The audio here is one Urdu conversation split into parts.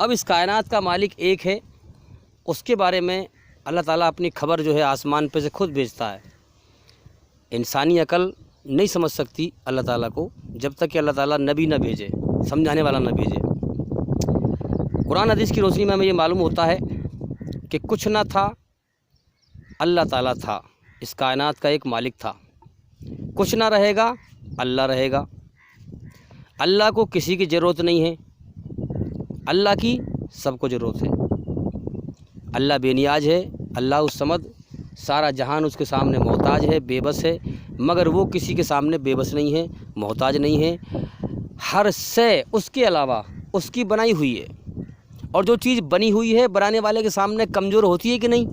اب اس کائنات کا مالک ایک ہے، اس کے بارے میں اللہ تعالیٰ اپنی خبر جو ہے آسمان پہ سے خود بھیجتا ہے۔ انسانی عقل نہیں سمجھ سکتی اللہ تعالیٰ کو جب تک کہ اللہ تعالیٰ نبی نہ بھیجے، سمجھانے والا نہ بھیجے۔ قرآن حدیث کی روشنی میں ہمیں یہ معلوم ہوتا ہے کہ کچھ نہ تھا، اللہ تعالیٰ تھا، اس کائنات کا ایک مالک تھا۔ کچھ نہ رہے گا، اللہ رہے گا۔ اللہ کو کسی کی ضرورت نہیں ہے، اللہ کی سب کو ضرورت ہے۔ اللہ بے نیاز ہے، اللہ الصمد، سارا جہان اس کے سامنے محتاج ہے، بے بس ہے، مگر وہ کسی کے سامنے بے بس نہیں ہے، محتاج نہیں ہے۔ ہر شے اس کے علاوہ اس کی بنائی ہوئی ہے، اور جو چیز بنی ہوئی ہے بنانے والے کے سامنے کمزور ہوتی ہے کہ نہیں؟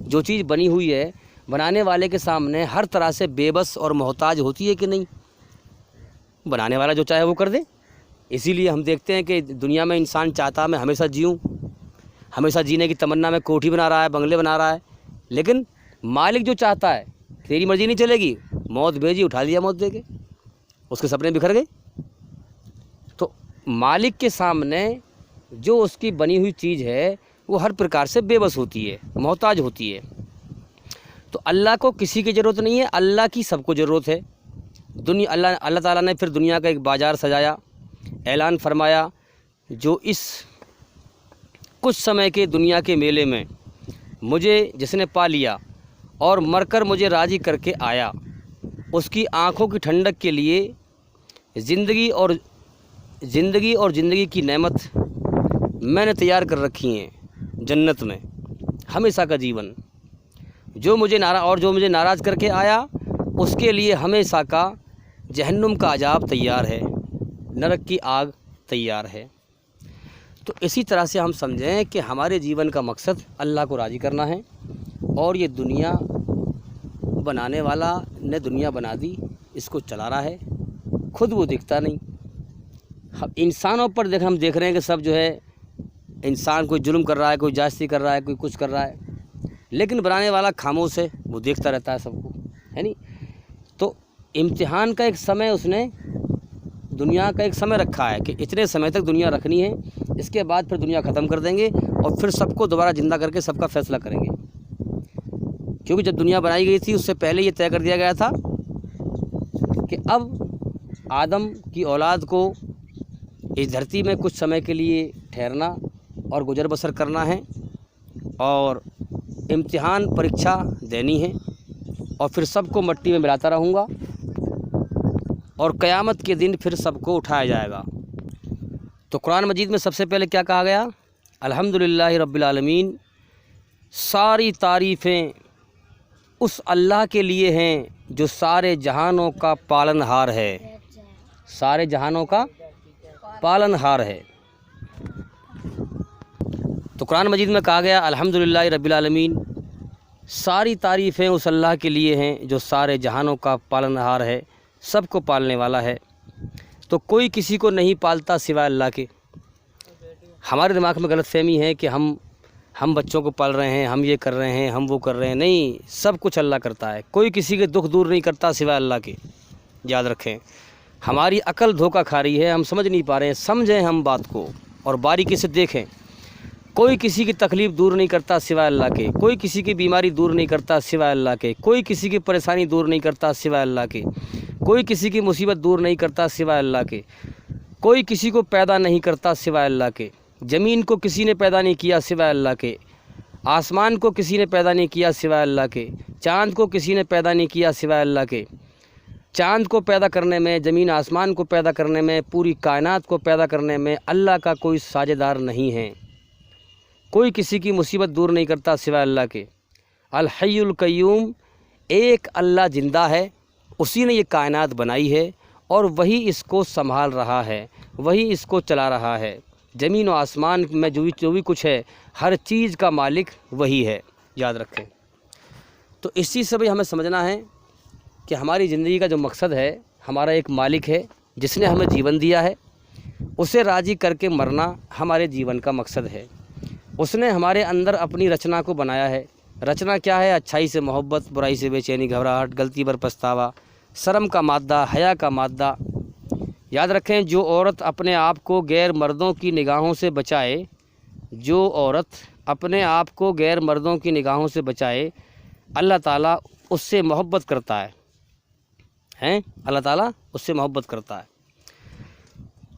جو چیز بنی ہوئی ہے بنانے والے کے سامنے ہر طرح سے بے بس اور محتاج ہوتی ہے کہ نہیں؟ بنانے والا جو چاہے وہ کر دے۔ اسی لیے ہم دیکھتے ہیں کہ دنیا میں انسان چاہتا ہے میں ہمیشہ جیوں، ہمیشہ جینے کی تمنا میں کوٹھی بنا رہا ہے، بنگلے بنا رہا ہے، لیکن مالک جو چاہتا ہے تیری مرضی نہیں چلے گی، موت بھیجی، اٹھا لیا موت دے کے، اس کے سپنے بکھر گئے۔ تو مالک کے سامنے جو اس کی بنی ہوئی چیز ہے وہ ہر پرکار سے بے بس ہوتی ہے، محتاج ہوتی ہے۔ تو اللہ کو کسی کی ضرورت نہیں ہے، اللہ کی سب کو ضرورت ہے۔ اللہ تعالیٰ نے پھر دنیا کا ایک بازار سجایا، اعلان فرمایا، جو اس کچھ سمے کے دنیا کے میلے میں مجھے جس نے پا لیا اور مر کر مجھے راضی کر کے آیا، اس کی آنکھوں کی ٹھنڈک کے لیے زندگی اور زندگی کی نعمت میں نے تیار کر رکھی ہیں جنت میں، ہمیشہ کا جیون۔ جو مجھے ناراض کر کے آیا اس کے لیے ہمیشہ کا جہنم کا عذاب تیار ہے، نرک کی آگ تیار ہے۔ تو اسی طرح سے ہم سمجھیں کہ ہمارے جیون کا مقصد اللہ کو راضی کرنا ہے، اور یہ دنیا بنانے والا نے دنیا بنا دی، اس کو چلا رہا ہے، خود وہ دکھتا نہیں۔ انسانوں پر ہم دیکھ رہے ہیں کہ سب جو ہے انسان کوئی ظلم کر رہا ہے، کوئی جاستی کر رہا ہے، کوئی کچھ کر رہا ہے، لیکن بنانے والا خاموش ہے، وہ دیکھتا رہتا ہے سب کو، ہے نہیں؟ تو امتحان کا ایک سمے اس نے دنیا کا ایک سمے رکھا ہے کہ اتنے سمے تک دنیا رکھنی ہے، اس کے بعد پھر دنیا ختم کر دیں گے اور پھر سب کو دوبارہ زندہ کر کے سب کا فیصلہ کریں گے۔ کیونکہ جب دنیا بنائی گئی تھی اس سے پہلے یہ طے کر دیا گیا تھا کہ اب آدم کی اولاد کو اس دھرتی میں کچھ سمے کے لیے ٹھہرنا اور گزر بسر کرنا ہے، اور امتحان پریکشا دینی ہے، اور پھر سب کو مٹی میں ملاتا رہوں گا، اور قیامت کے دن پھر سب کو اٹھایا جائے گا۔ تو قرآن مجید میں سب سے پہلے کیا کہا گیا؟ الحمدللہ رب العالمین، ساری تعریفیں اس اللہ کے لیے ہیں جو سارے جہانوں کا پالن ہار ہے، سارے جہانوں کا پالن ہار ہے۔ تو قرآن مجید میں کہا گیا الحمدللہ رب العالمین، ساری تعریفیں اس اللہ کے لیے ہیں جو سارے جہانوں کا پالن ہار ہے، سب کو پالنے والا ہے۔ تو کوئی کسی کو نہیں پالتا سوائے اللہ کے۔ ہمارے دماغ میں غلط فہمی ہے کہ ہم بچوں کو پال رہے ہیں، ہم یہ کر رہے ہیں، ہم وہ کر رہے ہیں، نہیں، سب کچھ اللہ کرتا ہے۔ کوئی کسی کے دکھ دور نہیں کرتا سوائے اللہ کے، یاد رکھیں۔ ہماری عقل دھوکہ کھا رہی ہے، ہم سمجھ نہیں پا رہے ہیں، سمجھیں ہم بات کو اور باریکی سے دیکھیں۔ کوئی کسی کی تکلیف دور نہیں کرتا سوائے اللہ کے، کوئی کسی کی بیماری دور نہیں کرتا سوائے اللہ کے، کوئی کسی کی پریشانی دور نہیں کرتا سوائے اللہ کے، کوئی کسی کی مصیبت دور نہیں کرتا سوائے اللہ کے، کوئی کسی کو پیدا نہیں کرتا سوائے اللہ کے۔ زمین کو کسی نے پیدا نہیں کیا سوائے اللہ کے، آسمان کو کسی نے پیدا نہیں کیا سوائے اللہ کے، چاند کو کسی نے پیدا نہیں کیا سوائے اللہ کے۔ چاند کو پیدا کرنے میں، زمین آسمان کو پیدا کرنے میں، پوری کائنات کو پیدا کرنے میں اللہ کا کوئی ساجھیدار نہیں ہے۔ کوئی کسی کی مصیبت دور نہیں کرتا سوائے اللہ کے۔ الحی القیوم، ایک اللہ زندہ ہے، اسی نے یہ کائنات بنائی ہے اور وہی اس کو سنبھال رہا ہے، وہی اس کو چلا رہا ہے۔ زمین و آسمان میں جو بھی کچھ ہے، ہر چیز کا مالک وہی ہے، یاد رکھیں۔ تو اس چیز سے بھی ہمیں سمجھنا ہے کہ ہماری زندگی کا جو مقصد ہے، ہمارا ایک مالک ہے جس نے ہمیں جیون دیا ہے، اسے راضی کر کے مرنا ہمارے جیون کا مقصد ہے۔ اس نے ہمارے اندر اپنی رچنا کو بنایا ہے۔ رچنا کیا ہے؟ اچھائی سے محبت، برائی سے بے چینی، گھبراہٹ، غلطی پر پچھتاوا، شرم کا مادہ، حیا کا مادہ، یاد رکھیں جو عورت اپنے آپ کو غیر مردوں کی نگاہوں سے بچائے، جو عورت اپنے آپ کو غیر مردوں کی نگاہوں سے بچائے، اللہ تعالیٰ اس سے محبت کرتا ہے، اللہ تعالیٰ اس سے محبت کرتا ہے۔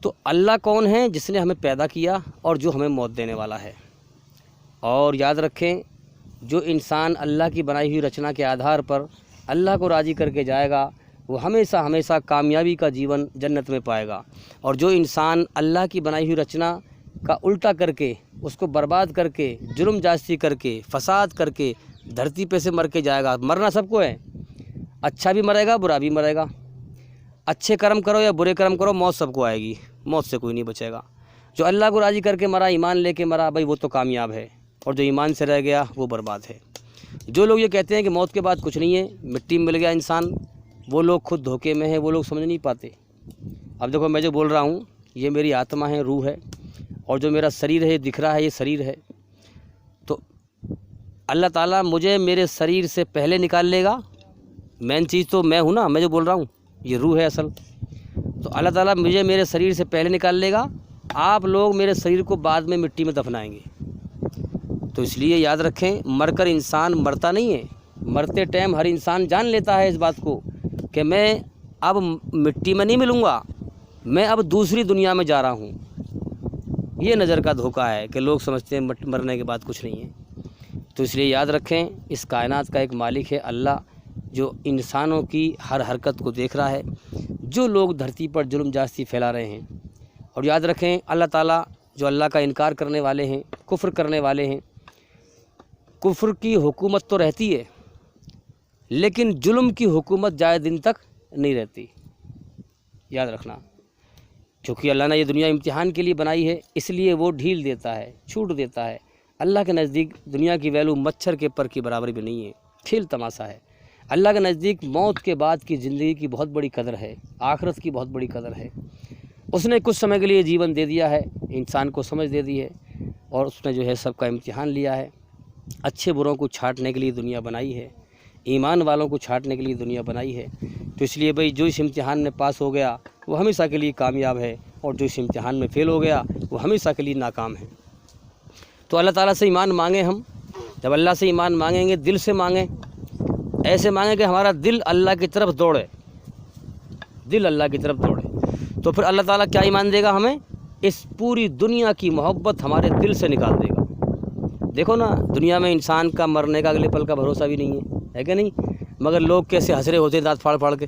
تو اللہ کون ہے؟ جس نے ہمیں پیدا کیا اور جو ہمیں موت دینے والا ہے۔ اور یاد رکھیں جو انسان اللہ کی بنائی ہوئی رچنا کے آدھار پر اللہ کو راضی کر کے جائے گا وہ ہمیشہ ہمیشہ کامیابی کا جیون جنت میں پائے گا، اور جو انسان اللہ کی بنائی ہوئی رچنا کا الٹا کر کے اس کو برباد کر کے جرم جاستی کر کے فساد کر کے دھرتی پہ سے مر کے جائے گا۔ مرنا سب کو ہے، اچھا بھی مرے گا برا بھی مرے گا، اچھے کرم کرو یا برے کرم کرو موت سب کو آئے گی، موت سے کوئی نہیں بچے گا۔ جو اللہ کو راضی کر کے مرا، ایمان لے کے مرا، بھائی وہ تو کامیاب ہے، اور جو ایمان سے رہ گیا وہ برباد ہے۔ جو لوگ یہ کہتے ہیں کہ موت کے بعد کچھ نہیں ہے، مٹی میں مل گیا انسان، وہ لوگ خود دھوکے میں ہیں، وہ لوگ سمجھ نہیں پاتے۔ اب دیکھو میں جو بول رہا ہوں یہ میری آتما ہے، روح ہے، اور جو میرا شریر ہے دکھ رہا ہے یہ شریر ہے، تو اللہ تعالیٰ مجھے میرے شریر سے پہلے نکال لے گا۔ مین چیز تو میں ہوں نا، میں جو بول رہا ہوں یہ روح ہے اصل، تو اللہ تعالیٰ مجھے میرے شریر سے پہلے نکال لے گا، آپ لوگ میرے شریر کو بعد میں مٹی میں دفنائیں گے۔ تو اس لیے یاد رکھیں مر کر انسان مرتا نہیں ہے، مرتے ٹائم ہر انسان جان لیتا ہے اس بات کو کہ میں اب مٹی میں نہیں ملوں گا، میں اب دوسری دنیا میں جا رہا ہوں۔ یہ نظر کا دھوکہ ہے کہ لوگ سمجھتے ہیں مرنے کے بعد کچھ نہیں ہے۔ تو اس لیے یاد رکھیں اس کائنات کا ایک مالک ہے اللہ، جو انسانوں کی ہر حرکت کو دیکھ رہا ہے، جو لوگ دھرتی پر ظلم جاستی پھیلا رہے ہیں۔ اور یاد رکھیں اللہ تعالیٰ جو اللہ کا انکار کرنے والے ہیں، کفر کرنے والے ہیں، کفر کی حکومت تو رہتی ہے لیکن ظلم کی حکومت زیادہ دن تک نہیں رہتی، یاد رکھنا۔ کیونکہ اللہ نے یہ دنیا امتحان کے لیے بنائی ہے، اس لیے وہ ڈھیل دیتا ہے، چھوٹ دیتا ہے۔ اللہ کے نزدیک دنیا کی ویلو مچھر کے پر کی برابر بھی نہیں ہے، کھیل تماشا ہے۔ اللہ کے نزدیک موت کے بعد کی زندگی کی بہت بڑی قدر ہے، آخرت کی بہت بڑی قدر ہے۔ اس نے کچھ سمے کے لیے جیون دے دیا ہے، انسان کو سمجھ دے دی ہے، اور اس نے جو ہے سب کا امتحان لیا ہے۔ اچھے بروں کو چھانٹنے کے لیے دنیا بنائی ہے، ایمان والوں کو چھانٹنے کے لیے دنیا بنائی ہے۔ تو اس لیے بھائی جو اس امتحان میں پاس ہو گیا وہ ہمیشہ کے لیے کامیاب ہے، اور جو اس امتحان میں فیل ہو گیا وہ ہمیشہ کے لیے ناکام ہے۔ تو اللہ تعالیٰ سے ایمان مانگیں، ہم جب اللہ سے ایمان مانگیں گے دل سے مانگیں، ایسے مانگیں کہ ہمارا دل اللہ کی طرف دوڑے، دل اللہ کی طرف دوڑے، تو پھر اللہ تعالیٰ کیا ایمان دے گا ہمیں؟ اس پوری دنیا کی محبت ہمارے دل سے نکال دے گا۔ دیکھو نا دنیا میں انسان کا مرنے کا اگلے پل کا بھروسہ بھی نہیں ہے کہ نہیں؟ مگر لوگ کیسے ہنس رہے ہوتے ہیں، دانت پھاڑ پھاڑ کے،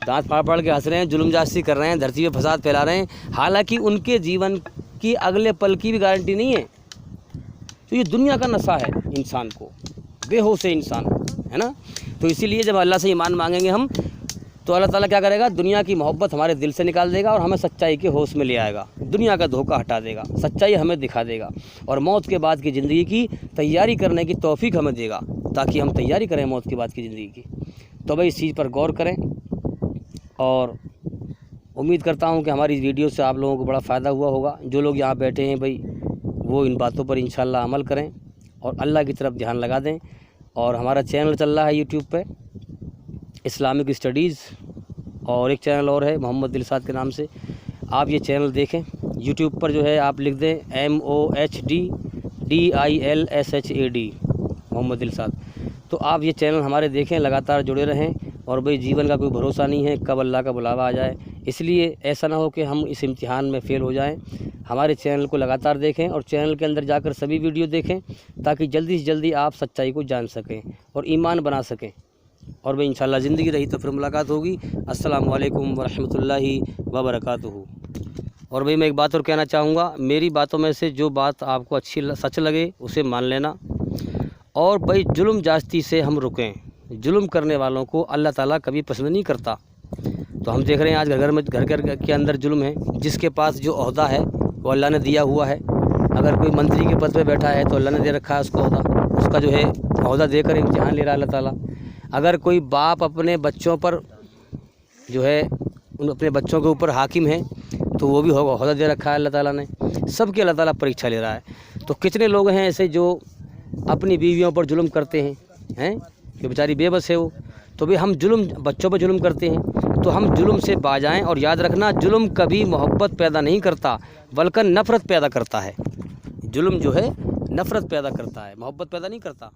دانت پھاڑ پھاڑ کے ہنس رہے ہیں، ظلم جاستی کر رہے ہیں، دھرتی پہ فساد پھیلا رہے ہیں، حالانکہ ان کے جیون کی اگلے پل کی بھی گارنٹی نہیں ہے۔ تو یہ دنیا کا نشہ ہے انسان کو، بے ہوش ہے انسان، ہے نا؟ تو اسی لیے جب اللہ سے ایمان مانگیں گے ہم تو اللہ تعالیٰ کیا کرے گا؟ دنیا کی محبت ہمارے دل سے نکال دے گا اور ہمیں سچائی کے ہوش میں لے آئے گا، دنیا کا دھوکہ ہٹا دے گا، سچائی ہمیں دکھا دے گا، اور موت کے بعد کی زندگی کی تیاری کرنے کی توفیق ہمیں دے گا، تاکہ ہم تیاری کریں موت کے بعد کی زندگی کی۔ تو بھائی اس چیز پر غور کریں، اور امید کرتا ہوں کہ ہماری اس ویڈیو سے آپ لوگوں کو بڑا فائدہ ہوا ہوگا۔ جو لوگ یہاں بیٹھے ہیں بھائی وہ ان باتوں پر انشاءاللہ عمل کریں اور اللہ کی طرف دھیان لگا دیں۔ اور ہمارا چینل چل رہا ہے یوٹیوب پہ اسلامک اسٹڈیز، اور ایک چینل اور ہے محمد دلشاد کے نام سے، آپ یہ چینل دیکھیں۔ یوٹیوب پر جو ہے آپ لکھ دیں MOHDDILSHAD محمد دلشاد، تو آپ یہ چینل ہمارے دیکھیں، لگاتار جڑے رہیں۔ اور بھئی جیون کا کوئی بھروسہ نہیں ہے، کب اللہ کا بلاوا آ جائے، اس لیے ایسا نہ ہو کہ ہم اس امتحان میں فیل ہو جائیں۔ ہمارے چینل کو لگاتار دیکھیں اور چینل کے اندر جا کر سبھی ویڈیو دیکھیں، تاکہ جلدی سے جلدی آپ سچائی کو جان سکیں اور ایمان بنا سکیں۔ اور بھئی انشاءاللہ زندگی رہی تو پھر ملاقات ہوگی۔ السلام علیکم ورحمۃ اللہ وبرکاتہ۔ اور بھئی میں ایک بات اور کہنا چاہوں گا، میری باتوں میں سے جو بات آپ کو اچھی سچ لگے اسے مان لینا، اور بھئی ظلم جاستی سے ہم رکیں۔ ظلم کرنے والوں کو اللہ تعالیٰ کبھی پسند نہیں کرتا۔ تو ہم دیکھ رہے ہیں آج گھر کے اندر ظلم ہے، جس کے پاس جو عہدہ ہے وہ اللہ نے دیا ہوا ہے۔ اگر کوئی منتری کے پد پہ بیٹھا ہے تو اللہ نے دے رکھا ہے اس کو عہدہ، اس کا جو ہے عہدہ دے کر امتحان لے رہا ہے اللہ تعالیٰ۔ اگر کوئی باپ اپنے بچوں پر جو ہے اپنے بچوں کے اوپر حاکم ہے تو وہ بھی عہدہ دے رکھا ہے اللہ تعالیٰ نے۔ سب کی اللہ تعالیٰ پریکشا لے رہا ہے۔ تو کتنے لوگ ہیں ایسے جو اپنی بیویوں پر ظلم کرتے ہیں کہ بیچاری بے بس ہے وہ، تو بھی ہم بچوں پر ظلم کرتے ہیں۔ تو ہم ظلم سے باز آئیں، اور یاد رکھنا ظلم کبھی محبت پیدا نہیں کرتا بلکہ نفرت پیدا کرتا ہے۔ ظلم جو ہے نفرت پیدا کرتا ہے، محبت پیدا نہیں کرتا۔